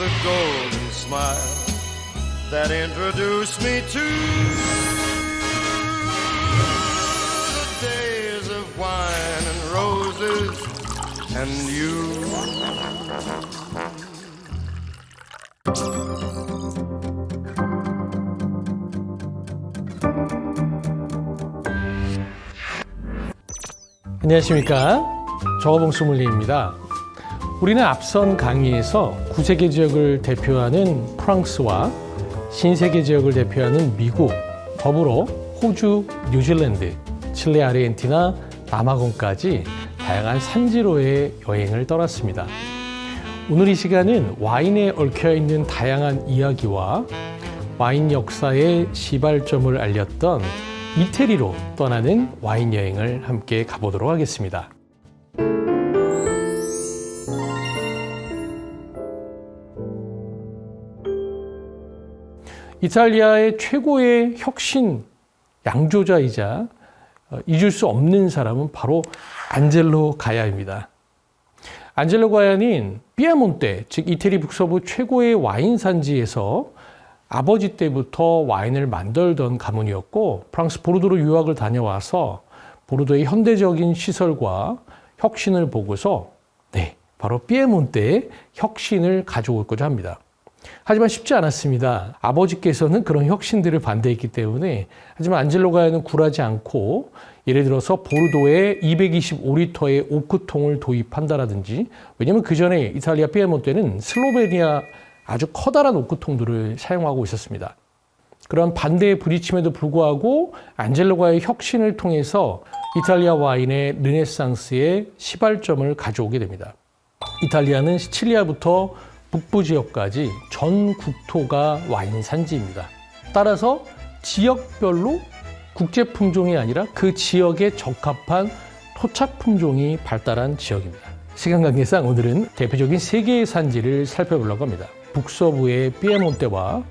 a golden smile that introduced me to the days of wine and roses and you. 안녕하십니까. 정어봉 소믈리에입니다. 우리는 앞선 강의에서 9세계 지역을 대표하는 프랑스와 신세계 지역을 대표하는 미국, 더불어 호주, 뉴질랜드, 칠레, 아르헨티나, 남아공까지 다양한 산지로의 여행을 떠났습니다. 오늘 이 시간은 와인에 얽혀있는 다양한 이야기와 와인 역사의 시발점을 알렸던 이태리로 떠나는 와인 여행을 함께 가보도록 하겠습니다. 이탈리아의 최고의 혁신 양조자이자 잊을 수 없는 사람은 바로 안젤로 가야입니다. 안젤로 가야는 피에몬테, 즉 이태리 북서부 최고의 와인 산지에서 아버지 때부터 와인을 만들던 가문이었고, 프랑스 보르도로 유학을 다녀와서 보르도의 현대적인 시설과 혁신을 보고서 바로 피에몬테의 혁신을 가져오고자 합니다. 하지만 쉽지 않았습니다. 아버지께서는 그런 혁신들을 반대했기 때문에. 하지만 안젤로 가야는 굴하지 않고 예를 들어서 보르도에 225리터의 오크통을 도입한다라든지, 왜냐하면 그 전에 이탈리아 피에몬테는 슬로베니아 아주 커다란 오크통들을 사용하고 있었습니다. 그런 반대에 부딪힘에도 불구하고 안젤로가의 혁신을 통해서 이탈리아 와인의 르네상스의 시발점을 가져오게 됩니다. 이탈리아는 시칠리아부터 북부 지역까지 전 국토가 와인 산지입니다. 따라서 지역별로 국제 품종이 아니라 그 지역에 적합한 토착 품종이 발달한 지역입니다. 시간 관계상 오늘은 대표적인 세 개의 산지를 살펴보려고 합니다. 북서부의 피에몬테와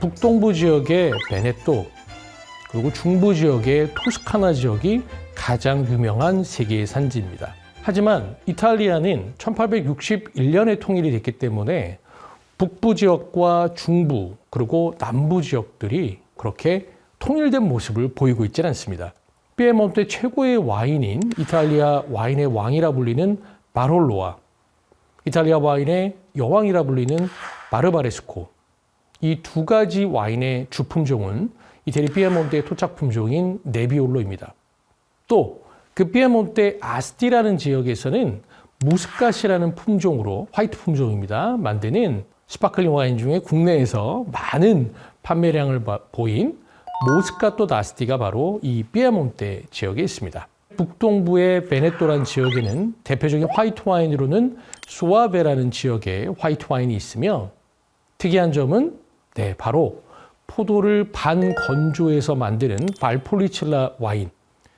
북동부 지역의 베네토, 그리고 중부 지역의 토스카나 지역이 가장 유명한 세 개의 산지입니다. 하지만 이탈리아는 1861년에 통일이 됐기 때문에 북부 지역과 중부 그리고 남부 지역들이 그렇게 통일된 모습을 보이고 있지는 않습니다. 피에몬테 최고의 와인인 이탈리아 와인의 왕이라 불리는 바롤로와 이탈리아 와인의 여왕이라 불리는 바르바레스코, 이 두 가지 와인의 주품종은 이태리 피에몬테의 토착 품종인 네비올로입니다. 또 그 피에몬테 아스티라는 지역에서는 무스카시라는 품종으로, 화이트 품종입니다, 만드는 스파클링 와인 중에 국내에서 많은 판매량을 보인 모스카토 다스티가 바로 이 피에몬테 지역에 있습니다. 북동부의 베네토라는 지역에는 대표적인 화이트 와인으로는 소아베라는 지역에 화이트 와인이 있으며, 특이한 점은 바로 포도를 반건조해서 만드는 발폴리첼라 와인,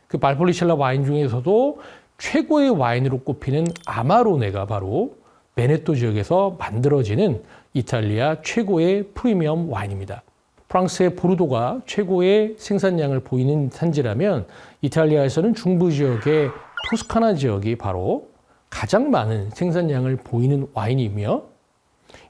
그 발폴리첼라 와인 중에서도 최고의 와인으로 꼽히는 아마로네가 바로 베네토 지역에서 만들어지는 이탈리아 최고의 프리미엄 와인입니다. 프랑스의 보르도가 최고의 생산량을 보이는 산지라면 이탈리아에서는 중부 지역의 토스카나 지역이 바로 가장 많은 생산량을 보이는 와인이며,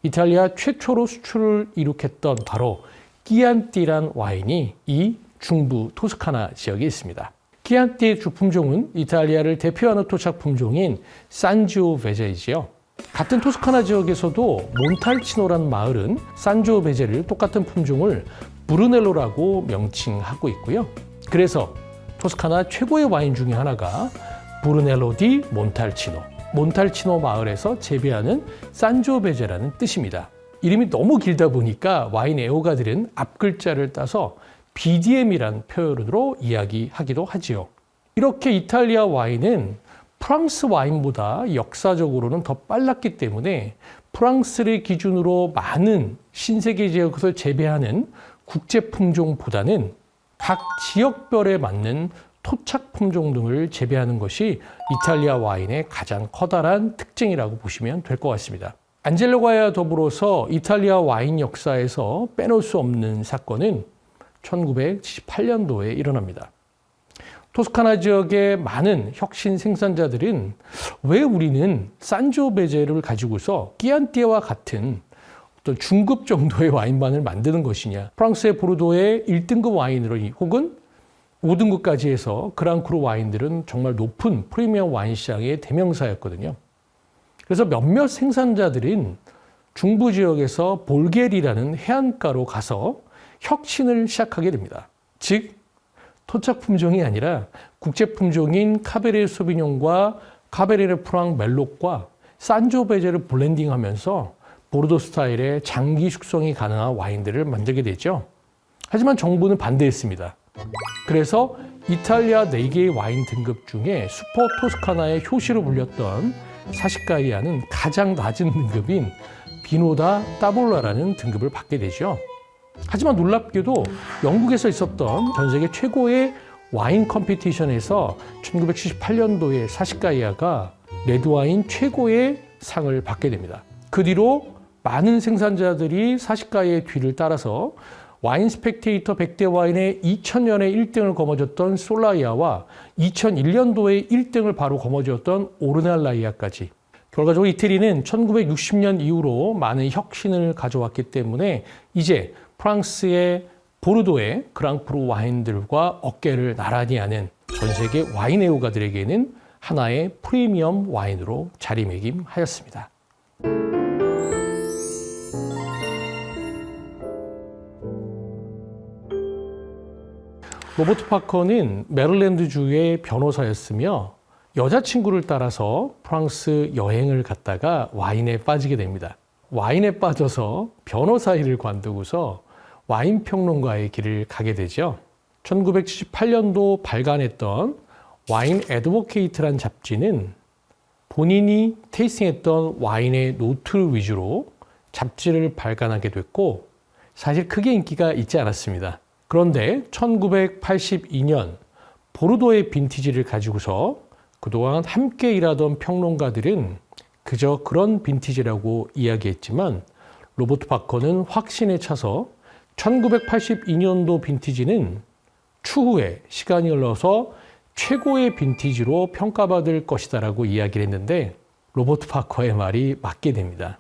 이탈리아 최초로 수출을 이룩했던 바로 끼안띠란 와인이 이 중부 토스카나 지역에 있습니다. 끼안띠의 주품종은 이탈리아를 대표하는 토착 품종인 산지오베제이지요. 같은 토스카나 지역에서도 몬탈치노라는 마을은 산지오베제를 똑같은 품종을 브루넬로라고 명칭하고 있고요. 그래서 토스카나 최고의 와인 중에 하나가 브루넬로 디 몬탈치노, 몬탈치노 마을에서 재배하는 산지오베제라는 뜻입니다. 이름이 너무 길다 보니까 와인 애호가들은 앞글자를 따서 BDM이란 표현으로 이야기하기도 하지요. 이렇게 이탈리아 와인은 프랑스 와인보다 역사적으로는 더 빨랐기 때문에 프랑스를 기준으로 많은 신세계 지역에서 재배하는 국제 품종보다는 각 지역별에 맞는 토착 품종 등을 재배하는 것이 이탈리아 와인의 가장 커다란 특징이라고 보시면 될 것 같습니다. 안젤로 가야와 더불어서 이탈리아 와인 역사에서 빼놓을 수 없는 사건은 1978년도에 일어납니다. 토스카나 지역의 많은 혁신 생산자들은 왜 우리는 산지오베제를 가지고서 끼안띠와 같은 어떤 중급 정도의 와인만을 만드는 것이냐. 프랑스의 보르도의 1등급 와인으로 혹은 5등급까지 해서 그랑크루 와인들은 정말 높은 프리미엄 와인 시장의 대명사였거든요. 그래서 몇몇 생산자들은 중부 지역에서 볼게리라는 해안가로 가서 혁신을 시작하게 됩니다. 즉 토착 품종이 아니라 국제 품종인 카베르네 소비뇽과 카베르네 프랑 멜록과 산조베제를 블렌딩하면서 보르도 스타일의 장기 숙성이 가능한 와인들을 만들게 되죠. 하지만 정부는 반대했습니다. 그래서 이탈리아 4개의 와인 등급 중에 슈퍼 토스카나의 효시로 불렸던 사시카이아는 가장 낮은 등급인 비노다 따볼라라는 등급을 받게 되죠. 하지만 놀랍게도 영국에서 있었던 전 세계 최고의 와인 컴피티션에서 1978년도에 사시카이아가 레드와인 최고의 상을 받게 됩니다. 그 뒤로 많은 생산자들이 사시카이아의 뒤를 따라서 와인 스펙테이터 100대 와인의 2000년에 1등을 거머쥐었던 솔라이아와 2001년도에 1등을 바로 거머쥐었던 오르날라이아까지. 결과적으로 이태리는 1960년 이후로 많은 혁신을 가져왔기 때문에 이제 프랑스의 보르도의 그랑크루 와인들과 어깨를 나란히 하는 전 세계 와인 애호가들에게는 하나의 프리미엄 와인으로 자리매김하였습니다. 로버트 파커는 메릴랜드주의 변호사였으며 여자친구를 따라서 프랑스 여행을 갔다가 와인에 빠지게 됩니다. 와인에 빠져서 변호사 일을 관두고서 와인 평론가의 길을 가게 되죠. 1978년도 발간했던 와인 애드보케이트란 잡지는 본인이 테이스팅했던 와인의 노트를 위주로 잡지를 발간하게 됐고 사실 크게 인기가 있지 않았습니다. 그런데 1982년 보르도의 빈티지를 가지고서 그동안 함께 일하던 평론가들은 그저 그런 빈티지라고 이야기했지만 로버트 파커는 확신에 차서 1982년도 빈티지는 추후에 시간이 흘러서 최고의 빈티지로 평가받을 것이다라고 이야기를 했는데 로버트 파커의 말이 맞게 됩니다.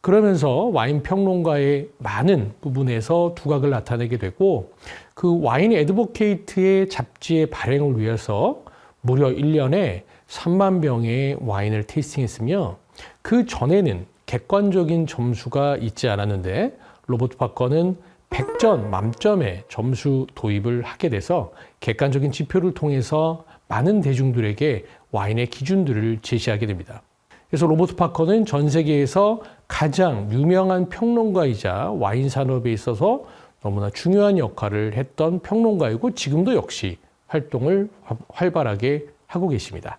그러면서 와인 평론가의 많은 부분에서 두각을 나타내게 되고 그 와인 애드보케이트의 잡지의 발행을 위해서 무려 1년에 3만 병의 와인을 테이스팅했으며 그 전에는 객관적인 점수가 있지 않았는데 로버트 파커는 100점 만점의 점수 도입을 하게 돼서 객관적인 지표를 통해서 많은 대중들에게 와인의 기준들을 제시하게 됩니다. 그래서 로버트 파커는 전 세계에서 가장 유명한 평론가이자 와인 산업에 있어서 너무나 중요한 역할을 했던 평론가이고 지금도 역시 활동을 활발하게 하고 계십니다.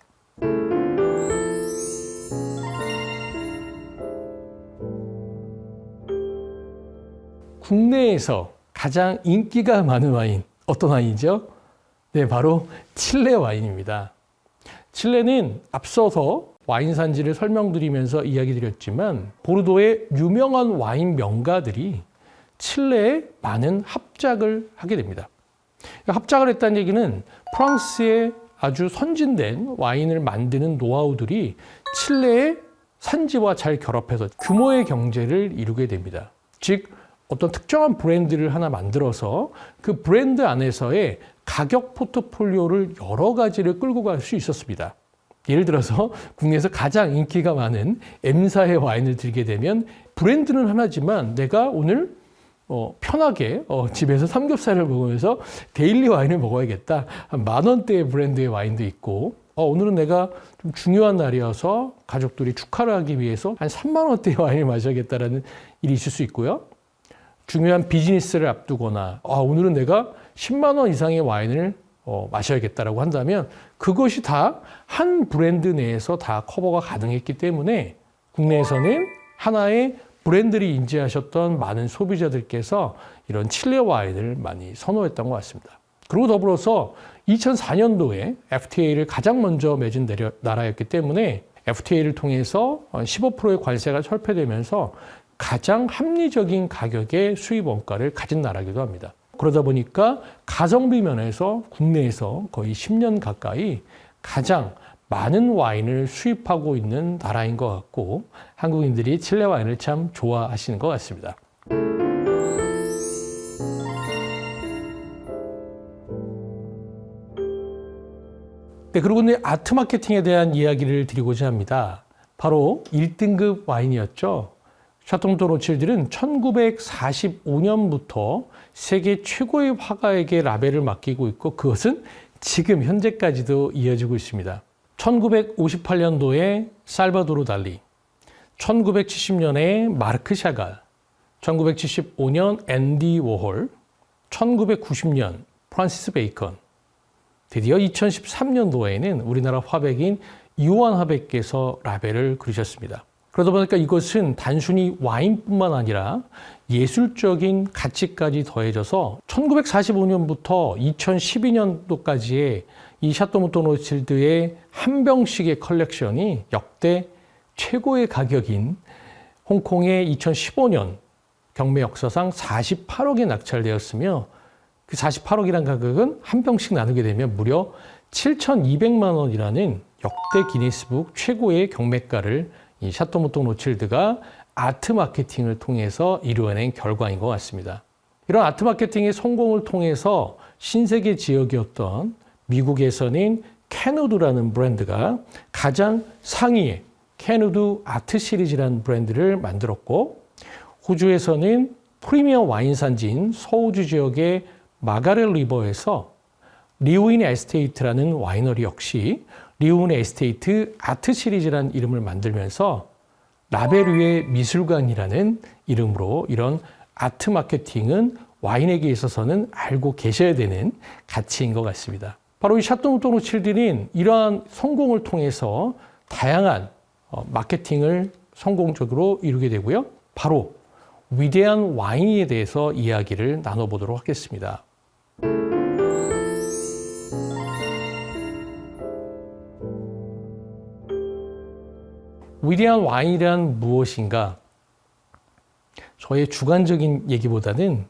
국내에서 가장 인기가 많은 와인, 어떤 와인이죠? 네, 바로 칠레 와인입니다. 칠레는 앞서서 와인 산지를 설명드리면서 이야기 드렸지만 보르도의 유명한 와인 명가들이 칠레에 많은 합작을 하게 됩니다. 합작을 했다는 얘기는 프랑스의 아주 선진된 와인을 만드는 노하우들이 칠레의 산지와 잘 결합해서 규모의 경제를 이루게 됩니다. 즉 어떤 특정한 브랜드를 하나 만들어서 그 브랜드 안에서의 가격 포트폴리오를 여러 가지를 끌고 갈 수 있었습니다. 예를 들어서 국내에서 가장 인기가 많은 M사의 와인을 들게 되면 브랜드는 하나지만 내가 오늘 편하게 집에서 삼겹살을 먹으면서 데일리 와인을 먹어야겠다. 한 10,000원대의 브랜드의 와인도 있고 오늘은 내가 좀 중요한 날이어서 가족들이 축하를 하기 위해서 한 30,000원대의 와인을 마셔야겠다라는 일이 있을 수 있고요. 중요한 비즈니스를 앞두거나 오늘은 내가 10만 원 이상의 와인을 마셔야겠다라고 한다면 그것이 다 한 브랜드 내에서 다 커버가 가능했기 때문에 국내에서는 하나의 브랜드를 인지하셨던 많은 소비자들께서 이런 칠레 와인을 많이 선호했던 것 같습니다. 그리고 더불어서 2004년도에 FTA를 가장 먼저 맺은 나라였기 때문에 FTA를 통해서 15%의 관세가 철폐되면서 가장 합리적인 가격의 수입 원가를 가진 나라이기도 합니다. 그러다 보니까 가성비 면에서 국내에서 거의 10년 가까이 가장 많은 와인을 수입하고 있는 나라인 것 같고 한국인들이 칠레 와인을 참 좋아하시는 것 같습니다. 네, 그리고 아트 마케팅에 대한 이야기를 드리고자 합니다. 바로 1등급 와인이었죠. 샤토모토 로칠들은 1945년부터 세계 최고의 화가에게 라벨을 맡기고 있고 그것은 지금 현재까지도 이어지고 있습니다. 1958년도에 살바도르 달리, 1970년에 마르크 샤갈, 1975년 앤디 워홀, 1990년 프란시스 베이컨, 드디어 2013년도에는 우리나라 화백인 이호환 화백께서 라벨을 그리셨습니다. 그러다 보니까 이것은 단순히 와인뿐만 아니라 예술적인 가치까지 더해져서 1945년부터 2012년도까지의 이 샤토모토 로칠드의 한 병씩의 컬렉션이 역대 최고의 가격인 홍콩의 2015년 경매 역사상 48억에 낙찰되었으며 그 48억이란 가격은 한 병씩 나누게 되면 무려 7,200만 원이라는 역대 기네스북 최고의 경매가를 이 샤토모토 로칠드가 아트 마케팅을 통해서 이루어낸 결과인 것 같습니다. 이런 아트 마케팅의 성공을 통해서 신세계 지역이었던 미국에서는 캐누드라는 브랜드가 가장 상위의 캐누드 아트 시리즈라는 브랜드를 만들었고 호주에서는 프리미엄 와인 산지인 서호주 지역의 마가렛 리버에서 리우인 에스테이트라는 와이너리 역시 리우인 에스테이트 아트 시리즈라는 이름을 만들면서 라벨 위의 미술관이라는 이름으로 이런 아트 마케팅은 와인에게 있어서는 알고 계셔야 되는 가치인 것 같습니다. 바로 이 샤토모토 로칠드는 이러한 성공을 통해서 다양한 마케팅을 성공적으로 이루게 되고요. 바로 위대한 와인에 대해서 이야기를 나눠보도록 하겠습니다. 위대한 와인이란 무엇인가? 저의 주관적인 얘기보다는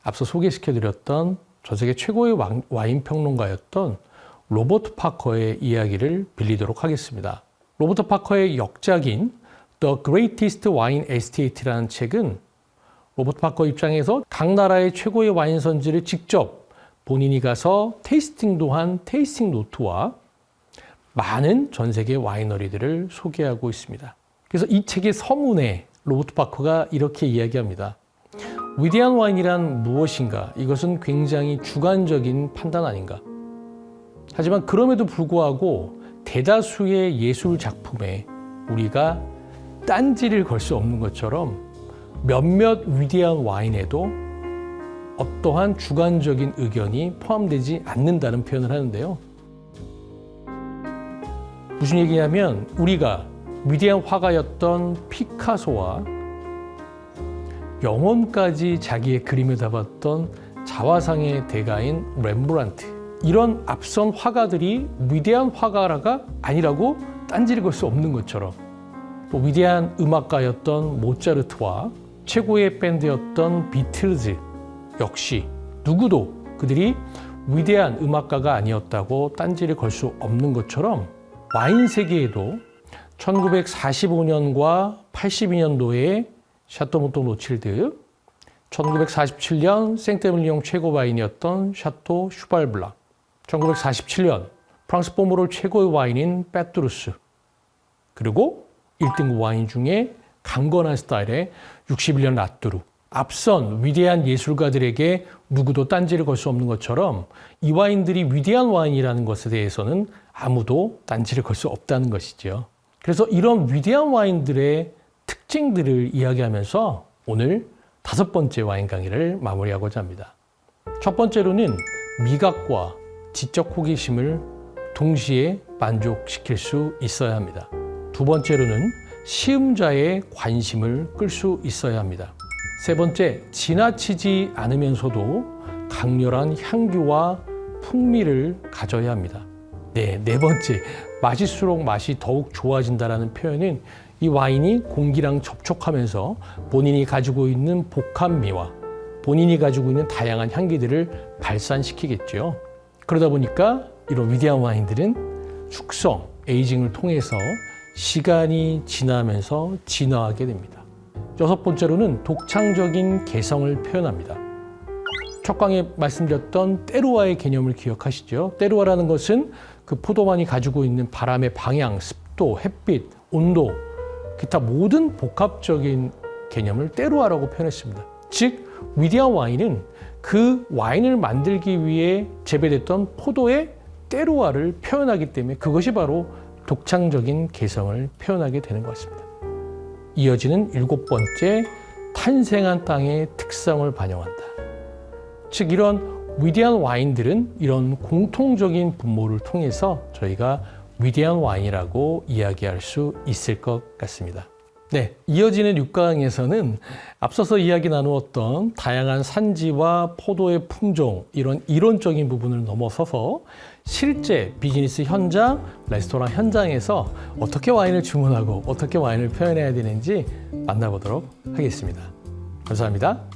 앞서 소개시켜드렸던 전 세계 최고의 와인 평론가였던 로버트 파커의 이야기를 빌리도록 하겠습니다. 로버트 파커의 역작인 The Greatest Wine Estate라는 책은 로버트 파커 입장에서 각 나라의 최고의 와인 선지를 직접 본인이 가서 테이스팅도 한 테이스팅 노트와 많은 전 세계 와이너리들을 소개하고 있습니다. 그래서 이 책의 서문에 로버트 파커가 이렇게 이야기합니다. 위대한 와인이란 무엇인가? 이것은 굉장히 주관적인 판단 아닌가? 하지만 그럼에도 불구하고 대다수의 예술 작품에 우리가 딴지를 걸 수 없는 것처럼 몇몇 위대한 와인에도 어떠한 주관적인 의견이 포함되지 않는다는 표현을 하는데요. 무슨 얘기냐면 우리가 위대한 화가였던 피카소와 영혼까지 자기의 그림에 담았던 자화상의 대가인 렘브란트, 이런 앞선 화가들이 위대한 화가가 아니라고 딴지를 걸 수 없는 것처럼 또 위대한 음악가였던 모차르트와 최고의 밴드였던 비틀즈 역시 누구도 그들이 위대한 음악가가 아니었다고 딴지를 걸 수 없는 것처럼 와인 세계에도 1945년과 82년도에 샤토모토 로칠드, 1947년 생테밀리옹 최고 와인이었던 샤토 슈발블랑, 1947년 프랑스 포모롤 최고의 와인인 빼뚜루스, 그리고 1등급 와인 중에 강건한 스타일의 61년 라뚜루, 앞선 위대한 예술가들에게 누구도 딴지를 걸 수 없는 것처럼 이 와인들이 위대한 와인이라는 것에 대해서는 아무도 딴지를 걸 수 없다는 것이죠. 그래서 이런 위대한 와인들의 특징들을 이야기하면서 오늘 5번째 와인 강의를 마무리하고자 합니다. 첫 번째로는 미각과 지적 호기심을 동시에 만족시킬 수 있어야 합니다. 두 번째로는 시음자의 관심을 끌 수 있어야 합니다. 세 번째, 지나치지 않으면서도 강렬한 향기와 풍미를 가져야 합니다. 네 번째, 마실수록 맛이 더욱 좋아진다는 표현은 이 와인이 공기랑 접촉하면서 본인이 가지고 있는 복합미와 본인이 가지고 있는 다양한 향기들을 발산시키겠죠. 그러다 보니까 이런 위대한 와인들은 숙성, 에이징을 통해서 시간이 지나면서 진화하게 됩니다. 여섯 번째로는 독창적인 개성을 표현합니다. 첫 강에 말씀드렸던 때루아의 개념을 기억하시죠? 때루아라는 것은 그 포도만이 가지고 있는 바람의 방향, 습도, 햇빛, 온도, 기타 모든 복합적인 개념을 때루아라고 표현했습니다. 즉, 위대한 와인은 그 와인을 만들기 위해 재배됐던 포도의 때루아를 표현하기 때문에 그것이 바로 독창적인 개성을 표현하게 되는 것 같습니다. 이어지는 일곱 번째, 탄생한 땅의 특성을 반영한다. 즉, 이런 위대한 와인들은 이런 공통적인 분모를 통해서 저희가 위대한 와인이라고 이야기할 수 있을 것 같습니다. 네, 이어지는 6강에서는 앞서서 이야기 나누었던 다양한 산지와 포도의 품종, 이런 이론적인 부분을 넘어서서 실제 비즈니스 현장, 레스토랑 현장에서 어떻게 와인을 주문하고 어떻게 와인을 표현해야 되는지 만나보도록 하겠습니다. 감사합니다.